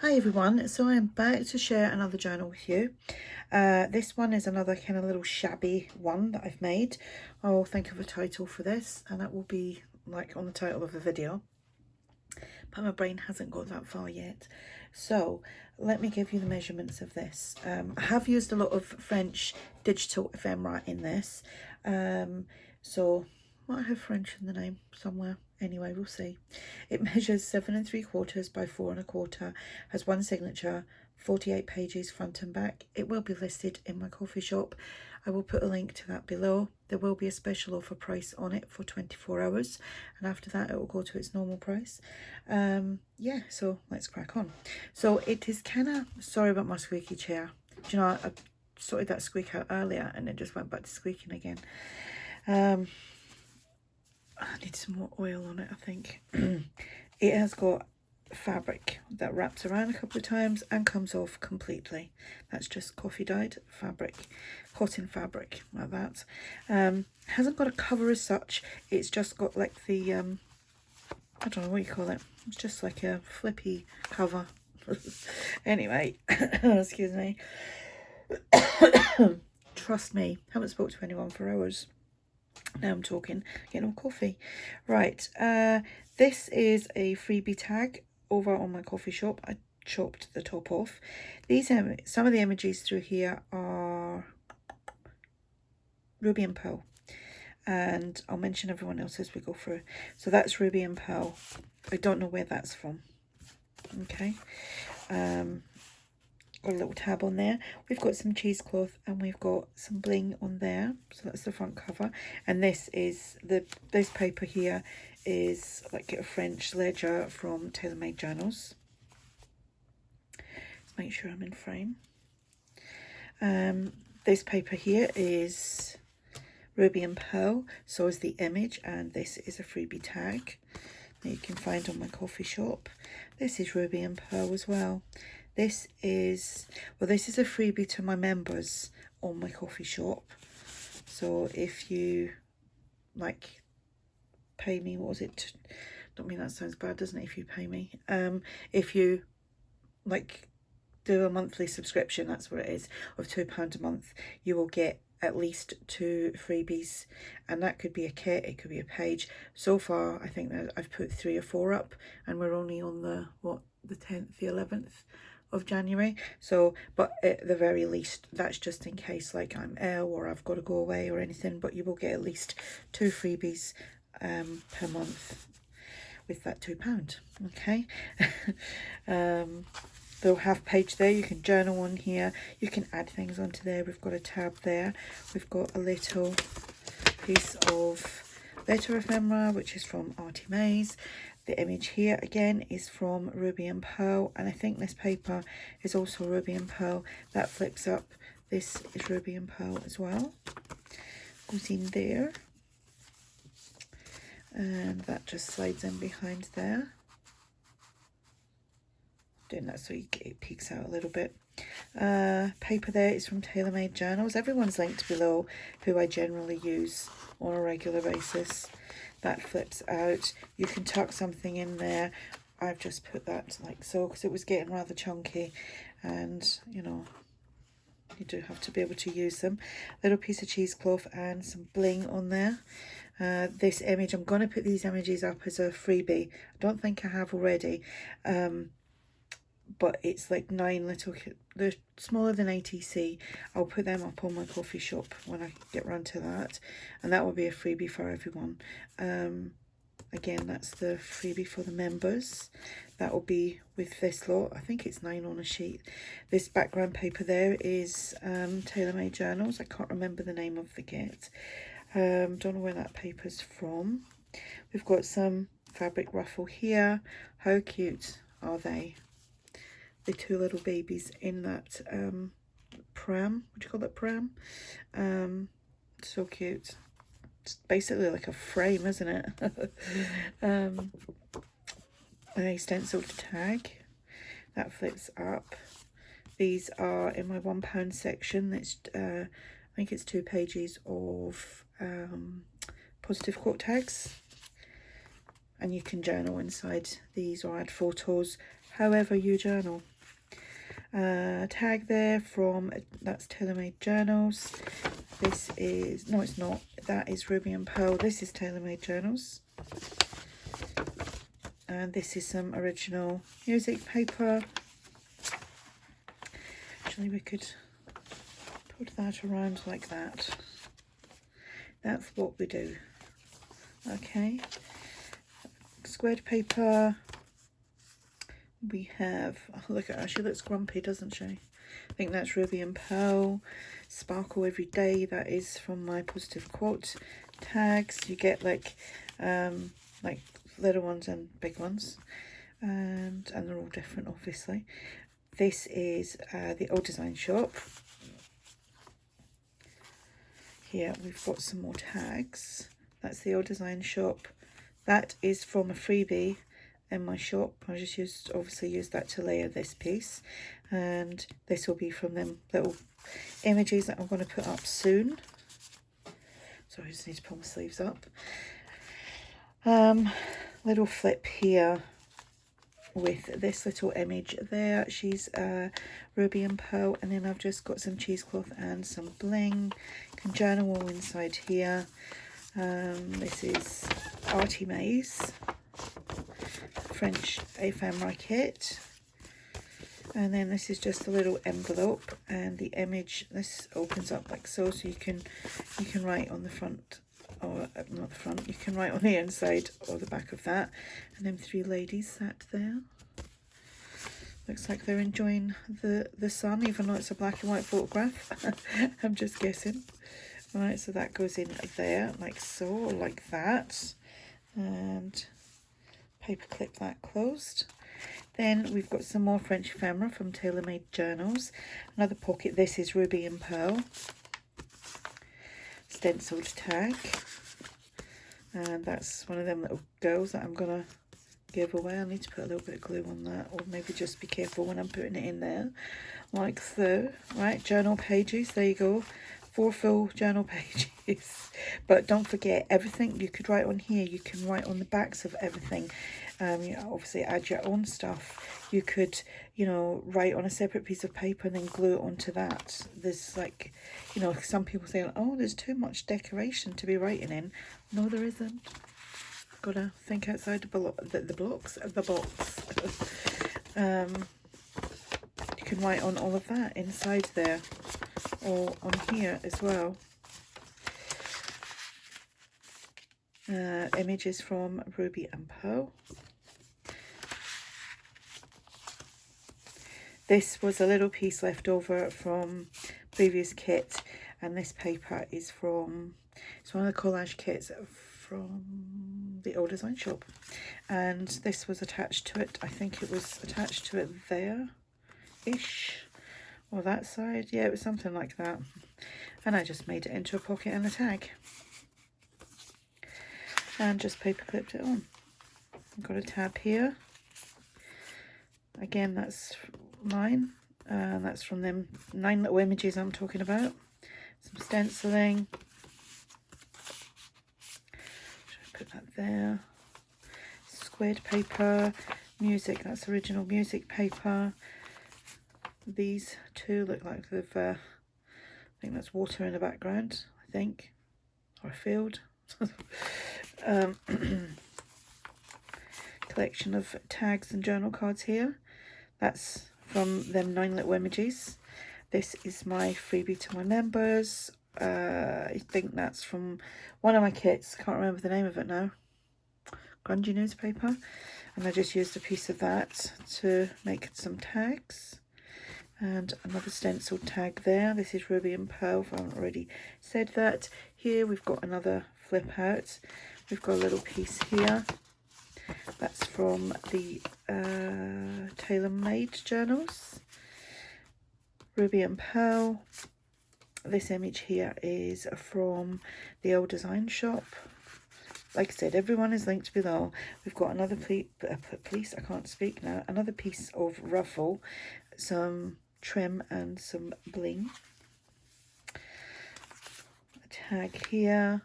Hi everyone, so I am back to share another journal with you. This one is another kind of little shabby one that I've made. I'll think of a title for this and that will be like on the title of the video. But my brain hasn't got that far yet. So let me give you the measurements of this. I have used a lot of French digital ephemera in this. So might have French in the name somewhere. Anyway, we'll see. It measures 7 3/4 by 4 1/4, has one signature, 48 pages front and back. It will be listed in my coffee shop. I will put a link to that below. There will be a special offer price on it for 24 hours, and after that it will go to its normal price. Yeah, so let's crack on. So it is kind of, sorry about my squeaky chair. Do you know, I sorted that squeak out earlier and it just went back to squeaking again. I need some more oil on it, I think. It has got fabric that wraps around a couple of times and comes off completely. That's just coffee dyed fabric, cotton fabric like that. Hasn't got a cover as such. It's just got like the I don't know what you call it. It's just like a flippy cover. Anyway, excuse me. Trust me, haven't spoke to anyone for hours. Now I'm talking, getting on coffee. Right, this is a freebie tag over on my coffee shop. I chopped the top off. These some of the images through here are Ruby and Pearl, and I'll mention everyone else as we go through. So that's Ruby and Pearl. I don't know where that's from. Okay. Got a little tab on there. We've got some cheesecloth and we've got some bling on there. So that's the front cover. And this is this paper here is like a French ledger from TaylorMadeJournals. Let's make sure I'm in frame. This paper here is Ruby and Pearl. So is the image, and this is a freebie tag that you can find on my coffee shop. This is Ruby and Pearl as well. This is a freebie to my members on my coffee shop. So if you like pay me, what was it? Don't mean that sounds bad, doesn't it? If you pay me, if you like do a monthly subscription, that's what it is, of £2 a month, you will get at least 2 freebies, and that could be a kit, it could be a page. So far I think that I've put 3 or 4 up, and we're only on the 10th, the 11th of January. So, but at the very least, that's just in case like I'm ill or I've got to go away or anything, but you will get at least 2 freebies per month with that £2. Okay. They'll have page there, you can journal on here, you can add things onto there. We've got a tab there, we've got a little piece of letter ephemera which is from ARTYmaze. The image here again is from Ruby and Pearl, and I think this paper is also Ruby and Pearl. That flips up. This is Ruby and Pearl as well. Goes in there, and that just slides in behind there. Doing that so it peeks out a little bit. Paper there is from TaylorMadeJournals. Everyone's linked below who I generally use on a regular basis. That flips out. You can tuck something in there. I've just put that like so because it was getting rather chunky, and you know, you do have to be able to use them. Little piece of cheesecloth and some bling on there. This image, I'm going to put these images up as a freebie. I don't think I have already. But it's like 9 little, they're smaller than ATC. I'll put them up on my coffee shop when I get round to that, and that will be a freebie for everyone. Again, that's the freebie for the members. That will be with this lot. I think it's 9 on a sheet. This background paper there is TaylorMadeJournals. I can't remember the name of the kit. Don't know where that paper's from. We've got some fabric ruffle here. How cute are they? The 2 little babies in that pram. What do you call that, pram? So cute. It's basically like a frame, isn't it? A stenciled tag that flips up. These are in my £1 section. That's I think it's 2 pages of positive quote tags, and you can journal inside these or add photos however you journal. Tag there from, that's TaylorMadeJournals. This is, no it's not, that is Ruby and Pearl. This is TaylorMadeJournals. And this is some original music paper. Actually we could put that around like that. That's what we do. Okay. Squared paper. We have, oh, look at her, she looks grumpy, doesn't she? I think that's Ruby and Pearl. Sparkle Every Day, that is from my positive quote tags. You get like little ones and big ones, and they're all different obviously. This is the Old Design Shop. Here we've got some more tags. That's the Old Design Shop. That is from a freebie in my shop. I just obviously used that to layer this piece, and this will be from them little images that I'm going to put up soon. So I just need to pull my sleeves up. Little flip here with this little image there. She's Ruby and Pearl, and then I've just got some cheesecloth and some bling. You can journal all inside here. This is ARTYmaze French Ephemera kit, and then this is just a little envelope, and the image, this opens up like so, so you can write on the front, or not the front, you can write on the inside or the back of that. And then 3 ladies sat there. Looks like they're enjoying the sun, even though it's a black and white photograph. I'm just guessing. Right, so that goes in there like so, or like that, and paper clip that closed. Then we've got some more French ephemera from TaylorMadeJournals. Another pocket. This is Ruby and Pearl stenciled tag, and that's one of them little girls that I'm gonna give away. I need to put a little bit of glue on that, or maybe just be careful when I'm putting it in there, like so. Right, journal pages, there you go. 4 full journal pages. But don't forget, everything you could write on here, you can write on the backs of everything. You know, obviously add your own stuff. You could, you know, write on a separate piece of paper and then glue it onto that. There's like, you know, some people say, oh, there's too much decoration to be writing in. No, there isn't. Gotta think outside the box. You can write on all of that inside there, or on here as well. Images from Ruby and Pearl. This was a little piece left over from previous kit, and this paper is from, it's one of the collage kits from the Old Design Shop, and this was attached to it. I think it was attached to it there-ish, or that side. Yeah, it was something like that, and I just made it into a pocket and a tag, and just paper clipped it on. I've got a tab here. Again, that's mine, and that's from them 9 little images I'm talking about. Some stenciling. Put that there. Squared paper, music, that's original music paper. These 2 look like they've, I think that's water in the background, I think, or a field. Collection of tags and journal cards here. That's from them 9 little images. This is my freebie to my members. I think that's from one of my kits. I can't remember the name of it now. Grungy newspaper. And I just used a piece of that to make some tags. And another stenciled tag there. This is Ruby and Pearl, if I haven't already said that. Here we've got another flip out. We've got a little piece here. That's from the TaylorMadeJournals. Ruby and Pearl. This image here is from the Old Design Shop. Like I said, everyone is linked below. We've got another piece, I can't speak now, another piece of ruffle, some trim and some bling. A tag here.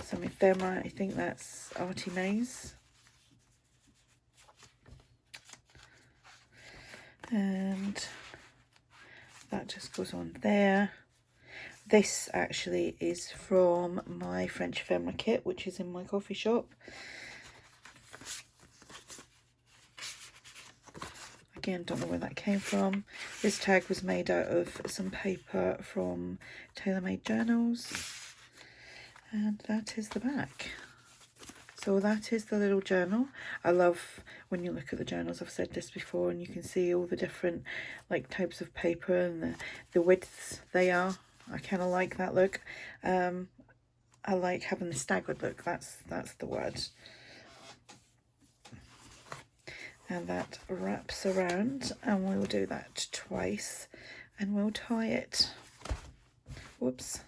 Some ephemera, I think that's ARTYmaze. And that just goes on there. This actually is from my French ephemera kit, which is in my coffee shop. Again, don't know where that came from. This tag was made out of some paper from TaylorMadeJournals. And that is the back. So that is the little journal. I love when you look at the journals, I've said this before, and you can see all the different like types of paper and the widths they are. I kind of like that look. I like having the staggered look, that's the word. And that wraps around, and we'll do that twice, and we'll tie it. Whoops.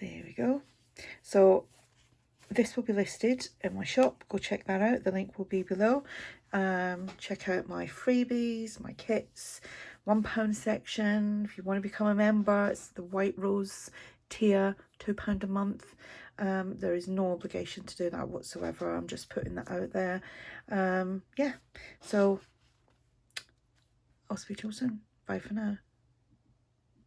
There we go. So this will be listed in my shop. Go check that out. The link will be below. Check out my freebies, my kits, £1 section. If you want to become a member, it's the White Rose tier, £2 a month. There is no obligation to do that whatsoever. I'm just putting that out there. Yeah, so I'll speak to you soon. Bye for now.